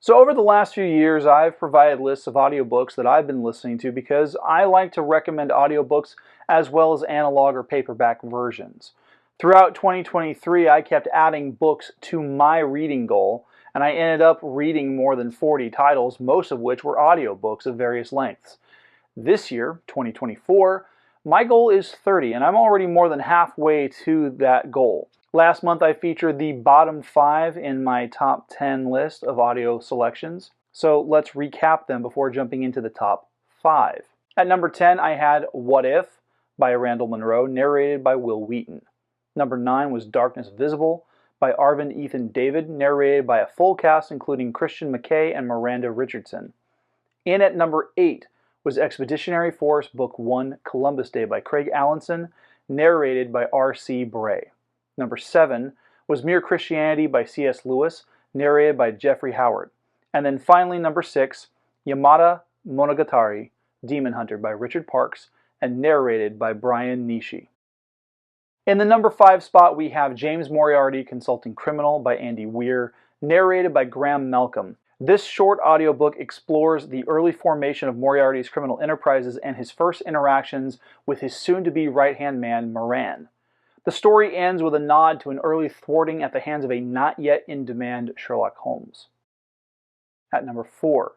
So over the last few years, I've provided lists of audiobooks that I've been listening to because I like to recommend audiobooks as well as analog or paperback versions. Throughout 2023, I kept adding books to my reading goal, and I ended up reading more than 40 titles, most of which were audiobooks of various lengths. This year, 2024, my goal is 30, and I'm already more than halfway to that goal. Last month I featured the bottom 5 in my top 10 list of audio selections, so let's recap them before jumping into the top 5. At number 10 I had What If by Randall Munroe, narrated by Will Wheaton. Number 9 was Darkness Visible by Arvind Ethan David, narrated by a full cast including Christian McKay and Miranda Richardson. In at number 8 was Expeditionary Force Book 1 Columbus Day by Craig Allenson, narrated by R.C. Bray. Number 7 was Mere Christianity by C.S. Lewis, narrated by Jeffrey Howard. And then finally, number 6, Yamada Monogatari, Demon Hunter by Richard Parks, and narrated by Brian Nishi. In the number 5 spot, we have James Moriarty, Consulting Criminal by Andy Weir, narrated by Graham Malcolm. This short audiobook explores the early formation of Moriarty's criminal enterprises and his first interactions with his soon-to-be right-hand man, Moran. The story ends with a nod to an early thwarting at the hands of a not-yet-in-demand Sherlock Holmes. At number 4,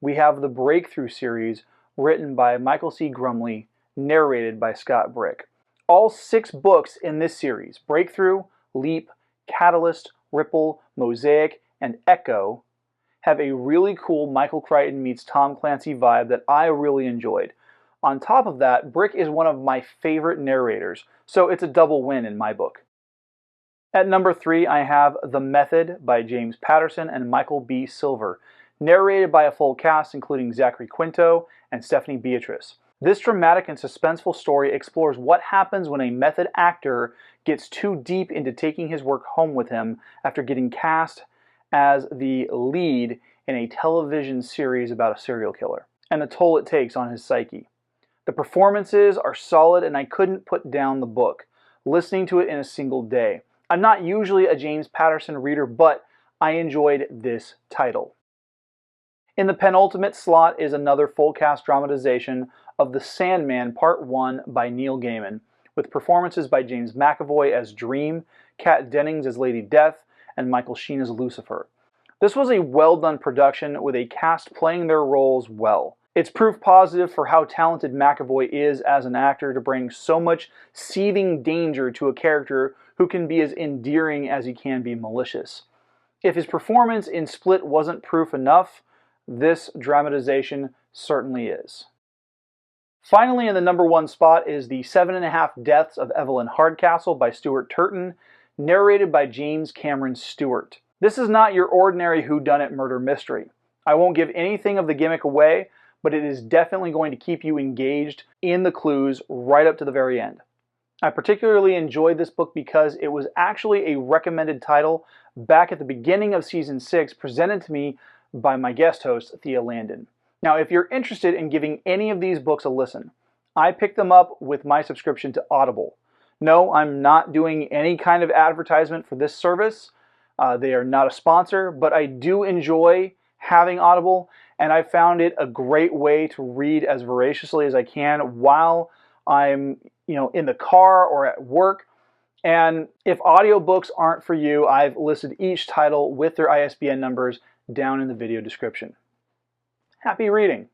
we have the Breakthrough series, written by Michael C. Grumley, narrated by Scott Brick. All 6 books in this series, Breakthrough, Leap, Catalyst, Ripple, Mosaic, and Echo, have a really cool Michael Crichton meets Tom Clancy vibe that I really enjoyed. On top of that, Brick is one of my favorite narrators, so it's a double win in my book. At number 3, I have The Method by James Paterson and Michael B. Silver, narrated by a full cast including Zachary Quinto and Stephanie Beatrice. This dramatic and suspenseful story explores what happens when a method actor gets too deep into taking his work home with him after getting cast as the lead in a television series about a serial killer, and the toll it takes on his psyche. The performances are solid, and I couldn't put down the book, listening to it in a single day. I'm not usually a James Paterson reader, but I enjoyed this title. In the penultimate slot is another full-cast dramatization of The Sandman Part 1 by Neil Gaiman, with performances by James McAvoy as Dream, Kat Dennings as Lady Death, and Michael Sheen as Lucifer. This was a well-done production with a cast playing their roles well. It's proof positive for how talented McAvoy is as an actor to bring so much seething danger to a character who can be as endearing as he can be malicious. If his performance in Split wasn't proof enough, this dramatization certainly is. Finally, in the number 1 spot is The 7.5 Deaths of Evelyn Hardcastle by Stuart Turton, narrated by James Cameron Stewart. This is not your ordinary whodunit murder mystery. I won't give anything of the gimmick away, but it is definitely going to keep you engaged in the clues right up to the very end. I particularly enjoyed this book because it was actually a recommended title back at the beginning of Season 6, presented to me by my guest host, Thea Landon. Now, if you're interested in giving any of these books a listen, I picked them up with my subscription to Audible. No, I'm not doing any kind of advertisement for this service. They are not a sponsor, but I do enjoy having Audible, and I found it a great way to read as voraciously as I can while I'm, in the car or at work. And if audiobooks aren't for you, I've listed each title with their ISBN numbers down in the video description. Happy reading!